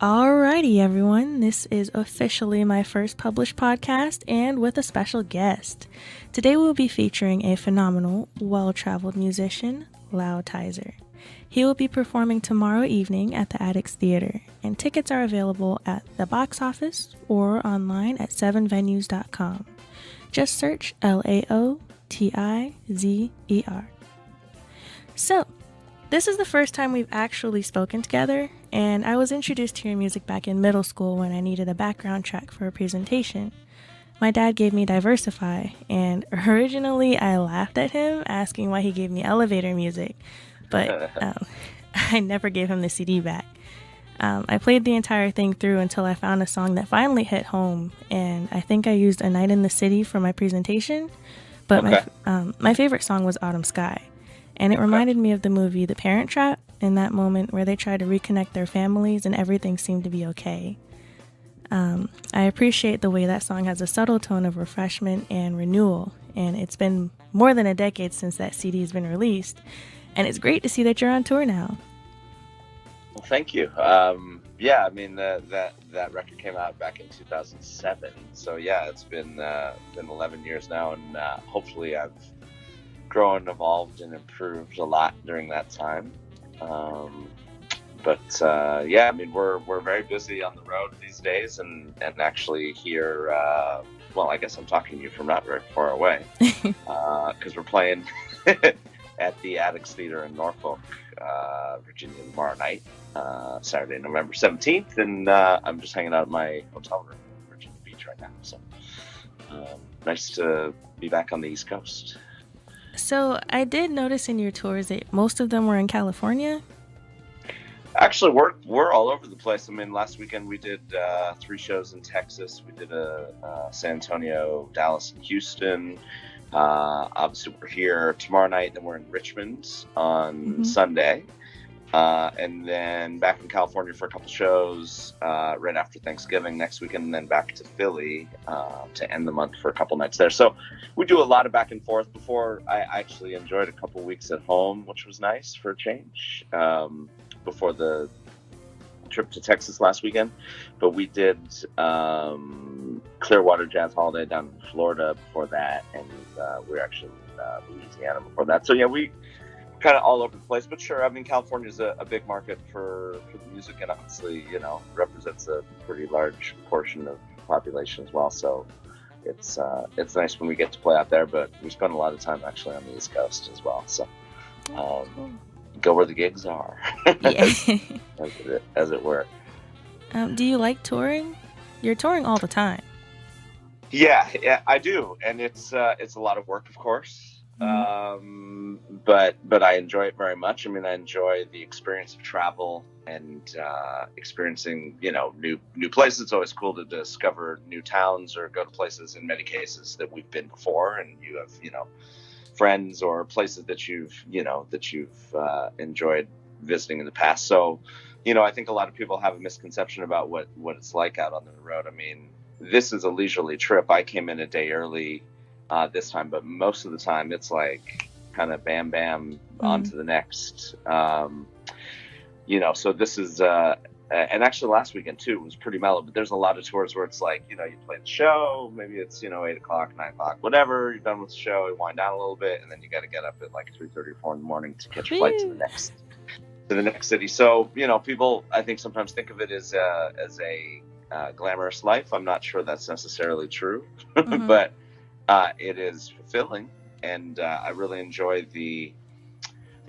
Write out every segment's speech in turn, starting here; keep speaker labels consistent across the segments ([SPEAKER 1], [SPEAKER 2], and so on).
[SPEAKER 1] Alrighty, everyone. This is officially my first published podcast and with a special guest. Today we'll be featuring a phenomenal, well-traveled musician, Lao Tizer. He will be performing tomorrow evening at the Addicts Theater, and tickets are available at the box office or online at 7venues.com. Just search Laotizer. So, this is the first time we've actually spoken together, and I was introduced to your music back in middle school when I needed a background track for a presentation. My dad gave me Diversify, and originally I laughed at him, asking why he gave me elevator music, but I never gave him the CD back. I played the entire thing through until I found a song that finally hit home, and I think I used A Night in the City for my presentation, but my favorite song was Autumn Sky. And it reminded me of the movie The Parent Trap, in that moment where they try to reconnect their families and everything seemed to be okay. I appreciate the way that song has a subtle tone of refreshment and renewal, and it's been more than a decade since that CD has been released, and it's great to see that you're on tour now.
[SPEAKER 2] Well, thank you. That record came out back in 2007, so yeah, it's been 11 years now, and hopefully I've grown, evolved, and improved a lot during that time. We're very busy on the road these days, and actually here, I guess I'm talking to you from not very far away, because we're playing at the Addicts Theater in Norfolk, Virginia tomorrow night, Saturday, November 17th, and I'm just hanging out at my hotel room in Virginia Beach right now, so nice to be back on the East Coast.
[SPEAKER 1] So I did notice in your tours that most of them were in California.
[SPEAKER 2] Actually, we're all over the place. I mean, last weekend we did 3 shows in Texas. We did San Antonio, Dallas, and Houston. Obviously, we're here tomorrow night. Then we're in Richmond on Sunday. And then back in California for a couple shows right after Thanksgiving next weekend, and then back to Philly to end the month for a couple nights there. So we do a lot of back and forth. Before, I actually enjoyed a couple weeks at home, which was nice for a change, before the trip to Texas last weekend. But we did Clearwater Jazz Holiday down in Florida before that, and we were actually in Louisiana before that. So yeah, we kind of all over the place, but sure, I mean, California is a big market for the music, and obviously, represents a pretty large portion of the population as well. So it's nice when we get to play out there, but we spend a lot of time actually on the East Coast as well. So go where the gigs are, as it were.
[SPEAKER 1] Do you like touring? You're touring all the time.
[SPEAKER 2] Yeah, I do, and it's a lot of work, of course. But I enjoy it very much. I mean, I enjoy the experience of travel and experiencing, new places. It's always cool to discover new towns or go to places, in many cases, that we've been before, and you have, friends or places that you've enjoyed visiting in the past. So, I think a lot of people have a misconception about what it's like out on the road. I mean, this is a leisurely trip. I came in a day early this time, but most of the time it's like kind of bam bam on to the next. So this is and actually last weekend too was pretty mellow, but there's a lot of tours where it's like, you play the show, maybe it's 8 o'clock, 9 o'clock, whatever, you're done with the show, you wind down a little bit, and then you got to get up at like 3:30 or 4 in the morning to catch a flight to the next city. So people, I think, sometimes think of it as a glamorous life. I'm not sure that's necessarily true. But it is fulfilling, and I really enjoy the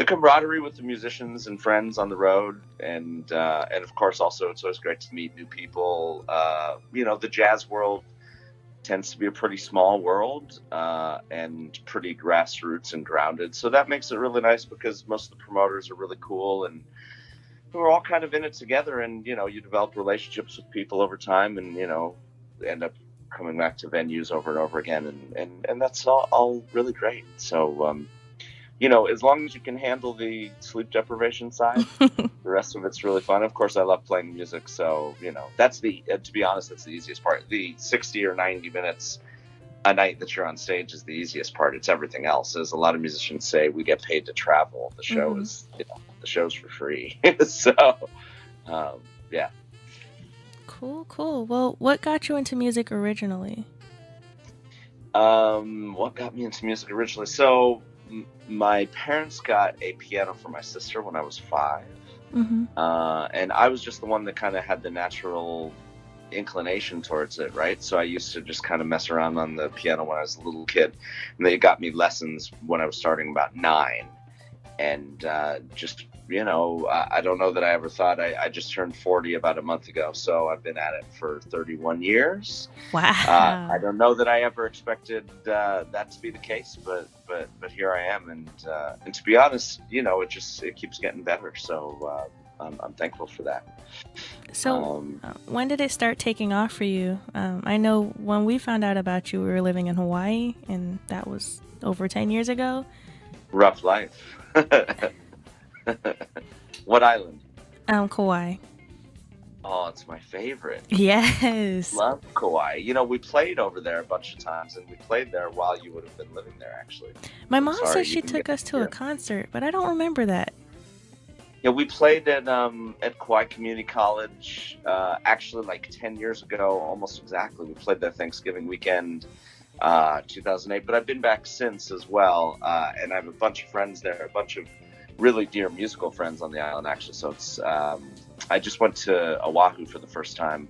[SPEAKER 2] camaraderie with the musicians and friends on the road, and of course also it's always great to meet new people. The jazz world tends to be a pretty small world and pretty grassroots and grounded, so that makes it really nice because most of the promoters are really cool, and we're all kind of in it together, and you develop relationships with people over time, and end up coming back to venues over and over again, and that's all really great. So as long as you can handle the sleep deprivation side, the rest of it's really fun. Of course, I love playing music, so that's to be honest, that's the easiest part. The 60 or 90 minutes a night that you're on stage is the easiest part. It's everything else. As a lot of musicians say, we get paid to travel. The show is the show's for free. So yeah.
[SPEAKER 1] Cool, cool. Well, what got you into music originally?
[SPEAKER 2] What got me into music originally? So my parents got a piano for my sister when I was 5.
[SPEAKER 1] Mm-hmm.
[SPEAKER 2] And I was just the one that kind of had the natural inclination towards it, right? So I used to just kind of mess around on the piano when I was a little kid, and they got me lessons when I was starting about 9. And just, I don't know that I ever thought I just turned 40 about a month ago, so I've been at it for 31 years. I
[SPEAKER 1] Wow.
[SPEAKER 2] don't know that I ever expected that to be the case, but here I am, and to be honest, it keeps getting better. So I'm thankful for that.
[SPEAKER 1] So,
[SPEAKER 2] Um,
[SPEAKER 1] when did it start taking off for you? I know when we found out about you, we were living in Hawaii, and that was over 10 years ago.
[SPEAKER 2] Rough life. What island?
[SPEAKER 1] Kauai.
[SPEAKER 2] Oh, it's my favorite.
[SPEAKER 1] Yes.
[SPEAKER 2] Love Kauai. We played over there a bunch of times, and we played there while you would have been living there, actually.
[SPEAKER 1] My
[SPEAKER 2] I'm
[SPEAKER 1] mom
[SPEAKER 2] sorry
[SPEAKER 1] said
[SPEAKER 2] you
[SPEAKER 1] she
[SPEAKER 2] didn't
[SPEAKER 1] took
[SPEAKER 2] get
[SPEAKER 1] us
[SPEAKER 2] to
[SPEAKER 1] to
[SPEAKER 2] hear
[SPEAKER 1] a
[SPEAKER 2] it.
[SPEAKER 1] concert, but I don't remember that.
[SPEAKER 2] Yeah, we played at Kauai Community College, actually like 10 years ago, almost exactly. We played there Thanksgiving weekend, 2008. But I've been back since as well, and I have a bunch of friends there, a bunch of really dear musical friends on the island, actually. So it's I just went to Oahu for the first time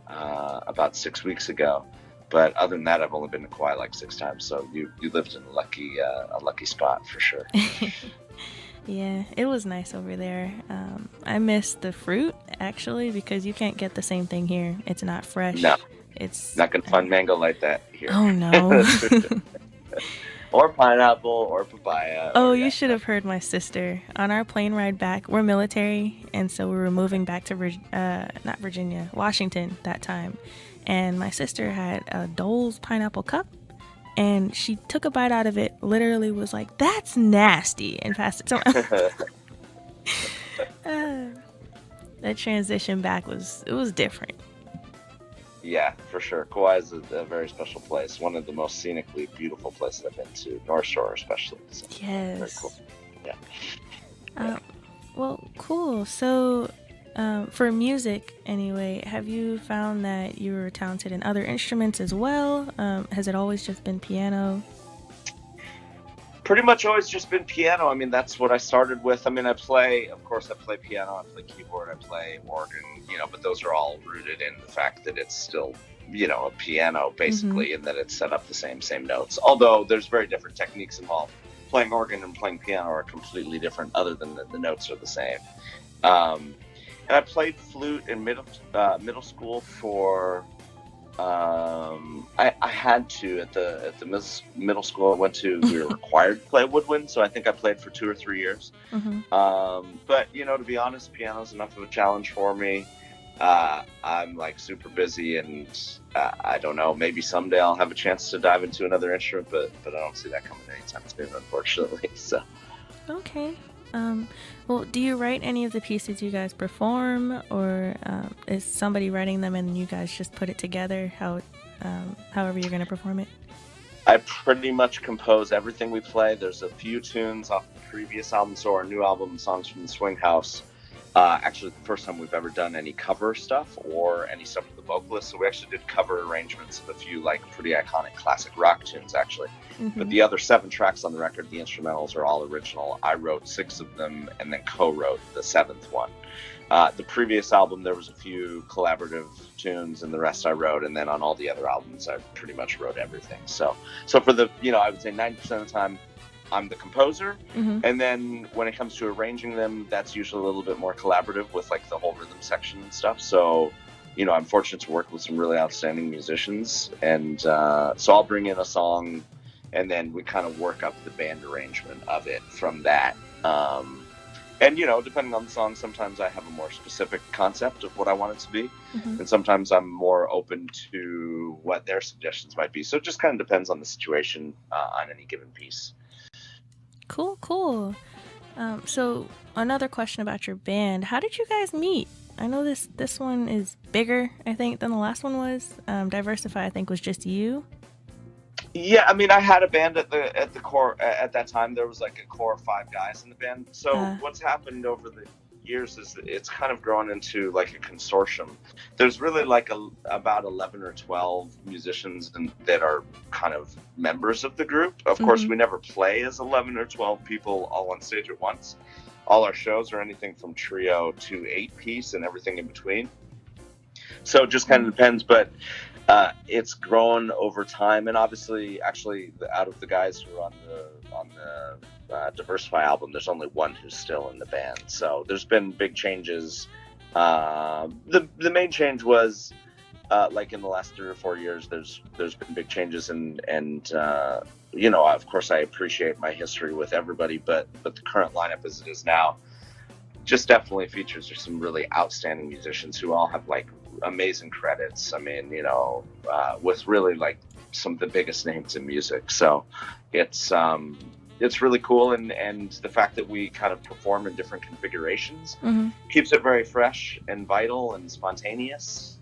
[SPEAKER 2] about 6 weeks ago. But other than that, I've only been to Kauai like 6 times. So you lived in a lucky spot for sure.
[SPEAKER 1] Yeah, it was nice over there. I miss the fruit actually because you can't get the same thing here. It's not fresh.
[SPEAKER 2] No,
[SPEAKER 1] It's
[SPEAKER 2] not gonna find mango like that here.
[SPEAKER 1] oh no.
[SPEAKER 2] Or pineapple or papaya
[SPEAKER 1] Oh,
[SPEAKER 2] or
[SPEAKER 1] you
[SPEAKER 2] yeah.
[SPEAKER 1] should have heard my sister. On our plane ride back, we're military, and so we were moving back to not Virginia, Washington that time. And my sister had a Dole's pineapple cup, and she took a bite out of it, literally was like, "That's nasty," and passed it to me. That transition back was different.
[SPEAKER 2] Yeah, for sure. Kauai is a very special place. One of the most scenically beautiful places I've been to, North Shore especially. So, very cool.
[SPEAKER 1] Yes.
[SPEAKER 2] Yeah.
[SPEAKER 1] Well, cool. So, for music, anyway, have you found that you were talented in other instruments as well? Has it always just been piano?
[SPEAKER 2] Pretty much always just been piano. I mean, that's what I started with. I mean, of course, I play piano, I play keyboard, I play organ, but those are all rooted in the fact that it's still, a piano basically, and that it's set up the same notes. Although there's very different techniques involved. Playing organ and playing piano are completely different, other than the notes are the same. And I played flute in middle school for. I had to at the middle school I went to. We were required to play woodwind, so I think I played for 2 or 3 years.
[SPEAKER 1] Mm-hmm.
[SPEAKER 2] But to be honest, piano's enough of a challenge for me. I'm like super busy, and I don't know. Maybe someday I'll have a chance to dive into another instrument, but I don't see that coming anytime soon, unfortunately. So.
[SPEAKER 1] Okay. Well, do you write any of the pieces you guys perform, or is somebody writing them and you guys just put it together? However you're going to perform it.
[SPEAKER 2] I pretty much compose everything we play. There's a few tunes off the previous album, so our new album, Songs from the Swing House. Actually, the first time we've ever done any cover stuff or any stuff with the vocalists. So we actually did cover arrangements of a few like pretty iconic classic rock tunes, actually.
[SPEAKER 1] Mm-hmm.
[SPEAKER 2] But the other 7 tracks on the record, the instrumentals are all original. I wrote 6 of them and then co-wrote the 7th one. The previous album, there was a few collaborative tunes, and the rest I wrote. And then on all the other albums, I pretty much wrote everything. So for the, I would say 90% of the time, I'm the composer.
[SPEAKER 1] Mm-hmm.
[SPEAKER 2] And then when it comes to arranging them, that's usually a little bit more collaborative with like the whole rhythm section and stuff. So, I'm fortunate to work with some really outstanding musicians. And so I'll bring in a song, and then we kind of work up the band arrangement of it from that. And, depending on the song, sometimes I have a more specific concept of what I want it to be.
[SPEAKER 1] Mm-hmm.
[SPEAKER 2] And sometimes I'm more open to what their suggestions might be. So it just kind of depends on the situation on any given piece.
[SPEAKER 1] Cool. So another question about your band. How did you guys meet? I know this one is bigger, I think, than the last one was. Diversify, I think, was just you.
[SPEAKER 2] Yeah, I mean, I had a band at the core at that time. There was like a core of 5 guys in the band. So what's happened over years is it's kind of grown into like a consortium. There's really like about 11 or 12 musicians that are kind of members of the group. Of course, we never play as 11 or 12 people all on stage at once. All our shows are anything from trio to 8-piece and everything in between. So it just kind of depends, but it's grown over time. And obviously, actually, out of the guys who are on the Diversify album, there's only one who's still in the band. So there's been big changes. The main change was like in the last 3 or 4 years, there's been big changes, and of course I appreciate my history with everybody, but the current lineup as it is now just definitely features some really outstanding musicians who all have like amazing credits. I mean, with really like some of the biggest names in music. So it's really cool, and the fact that we kind of perform in different configurations keeps it very fresh and vital and spontaneous.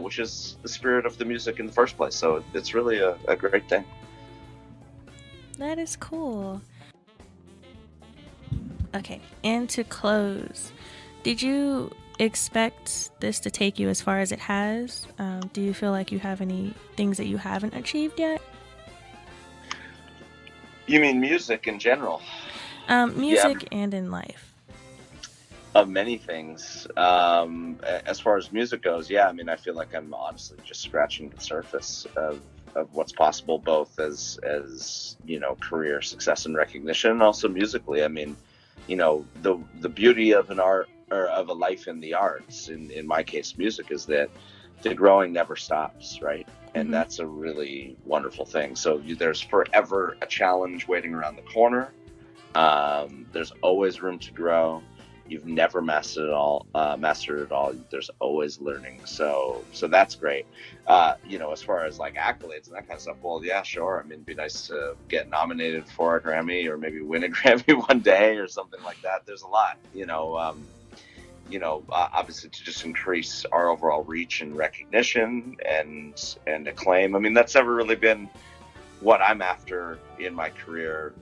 [SPEAKER 2] Which is the spirit of the music in the first place. So it's really a great thing.
[SPEAKER 1] That is cool. Okay, and to close, did you expect this to take you as far as it has? Do you feel like you have any things that you haven't achieved yet?
[SPEAKER 2] You mean music in general?
[SPEAKER 1] Music and in life.
[SPEAKER 2] Of many things. As far as music goes, I mean, I feel like I'm honestly just scratching the surface of what's possible, both as career success and recognition, and also musically. I mean, the beauty of an art, or of a life in the arts, in my case music, is that the growing never stops, right? And that's a really wonderful thing. So there's forever a challenge waiting around the corner. There's always room to grow. You've never mastered it all. There's always learning. So that's great. As far as like accolades and that kind of stuff, well, yeah, sure. I mean, it'd be nice to get nominated for a Grammy, or maybe win a Grammy one day or something like that. There's a lot, obviously to just increase our overall reach and recognition and acclaim. I mean, that's never really been what I'm after in my career,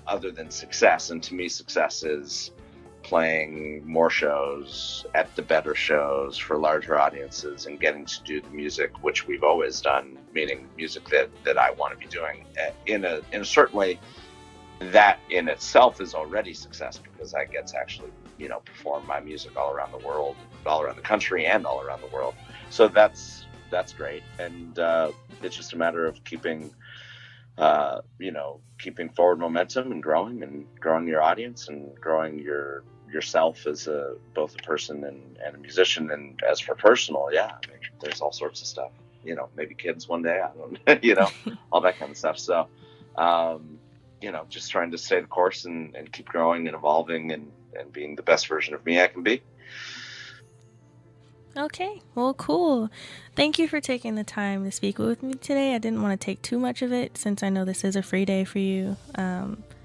[SPEAKER 2] other than success. And to me, success is playing more shows at the better shows for larger audiences and getting to do the music which we've always done, meaning music that I want to be doing in a certain way. That in itself is already success, because I get to actually perform my music all around the world, all around the country and all around the world. So that's great. And it's just a matter of keeping forward momentum and growing your audience and growing yourself as both a person and a musician. And as for personal, I mean, there's all sorts of stuff, maybe kids one day, I don't all that kind of stuff. So, just trying to stay the course and keep growing and evolving and being the best version of me I can be.
[SPEAKER 1] Okay, well, cool. Thank you for taking the time to speak with me today. I didn't want to take too much of it, since I know this is a free day for you.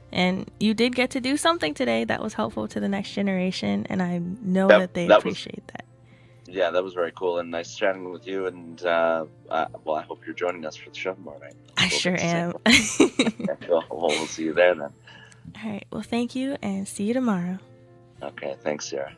[SPEAKER 1] And you did get to do something today that was helpful to the next generation, and I know that they appreciate that. Yeah,
[SPEAKER 2] that was very cool, and nice chatting with you. And I hope you're joining us for the show tomorrow night.
[SPEAKER 1] I sure am.
[SPEAKER 2] We'll see you there then.
[SPEAKER 1] All right, well, thank you, and see you tomorrow.
[SPEAKER 2] Okay, thanks, Sarah.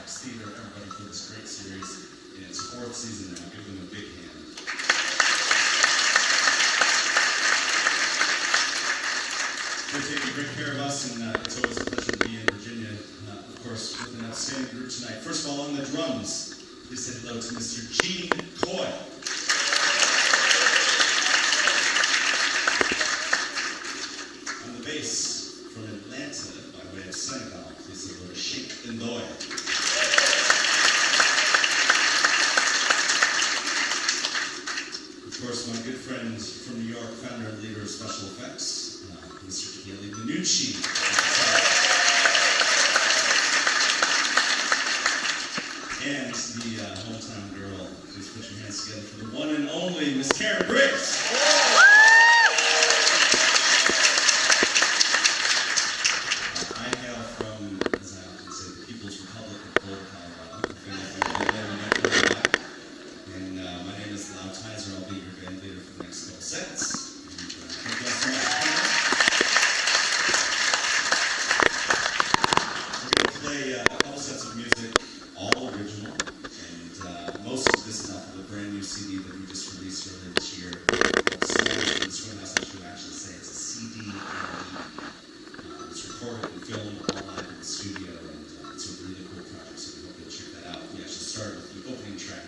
[SPEAKER 3] Theater, everybody, for this great series in its 4th season now. Give them a big hand. They're taking great care of us, and it's always a pleasure to be in Virginia, of course, with an outstanding group tonight. First of all, on the drums, please say hello to Mr. Gene Coy. On the bass, from Atlanta, by way of Senegal, please say hello to Sheikh Ndoye. Of course, my good friend from New York, founder and leader of Special Effects, Mr. Chieli Minucci. And the hometown girl, please put your hands together for the one and only Miss Karen Briggs. I hail from, as I often say, the People's Republic of Boulder, Colorado. And my name is Lao Tizer. I'll be your band leader for the next couple sets. Thank you all so much for coming. We're going to play a couple sets of music, all original, and most of this is off of a brand new CD that we just released earlier this year. This one, I should actually say it's a CD, and it's recorded and filmed all live in the studio, and it's a really cool project, so we hope you'll check that out. We actually start with the opening track.